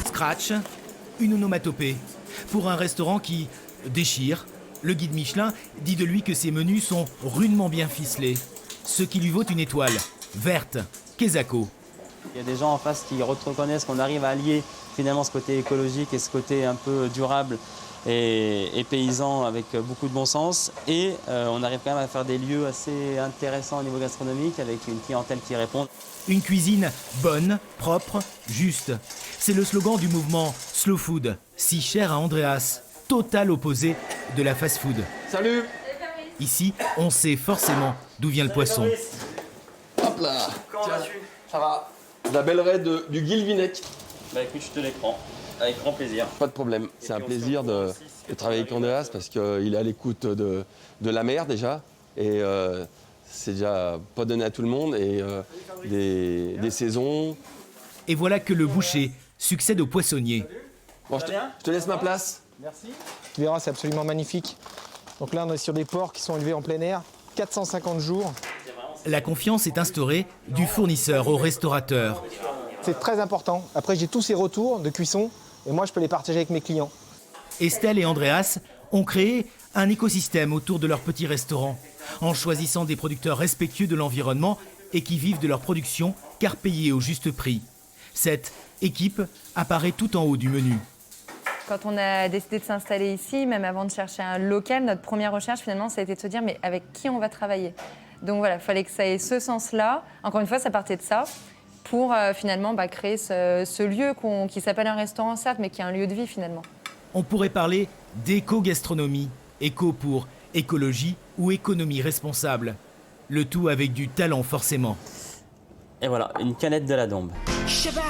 Scratch, une onomatopée. Pour un restaurant qui déchire, le guide Michelin dit de lui que ses menus sont rudement bien ficelés. Ce qui lui vaut une étoile, verte, Quesaco. Il y a des gens en face qui reconnaissent qu'on arrive à allier finalement ce côté écologique et ce côté un peu durable et paysan avec beaucoup de bon sens. Et on arrive quand même à faire des lieux assez intéressants au niveau gastronomique avec une clientèle qui répond. Une cuisine bonne, propre, juste. C'est le slogan du mouvement Slow Food, si cher à Andreas, total opposé de la fast-food. Salut! Ici, on sait forcément d'où vient le poisson. Hop là! Comment vas-tu? Ça va? La belle raie du Guilvinec. Bah écoute, je te l'écran, avec grand plaisir. Pas de problème. C'est un plaisir de travailler avec Andreas parce qu'il est à l'écoute de la mer déjà. Et c'est déjà pas donné à tout le monde. Et des saisons. Et voilà que le boucher succède au poissonnier. Bon, je te laisse ma place. Merci. Tu verras, c'est absolument magnifique. Donc là, on est sur des porcs qui sont élevés en plein air, 450 jours. La confiance est instaurée du fournisseur au restaurateur. C'est très important. Après, j'ai tous ces retours de cuisson et moi, je peux les partager avec mes clients. Estelle et Andreas ont créé un écosystème autour de leur petit restaurant, en choisissant des producteurs respectueux de l'environnement et qui vivent de leur production, car payés au juste prix. Cette équipe apparaît tout en haut du menu. Quand on a décidé de s'installer ici, même avant de chercher un local, notre première recherche finalement, ça a été de se dire mais avec qui on va travailler. Donc voilà, il fallait que ça ait ce sens-là. Encore une fois, ça partait de ça pour finalement créer ce lieu qui s'appelle un restaurant certes, mais qui est un lieu de vie finalement. On pourrait parler d'éco-gastronomie, éco pour écologie ou économie responsable. Le tout avec du talent forcément. Et voilà, une canette de la Dombe. Shabam!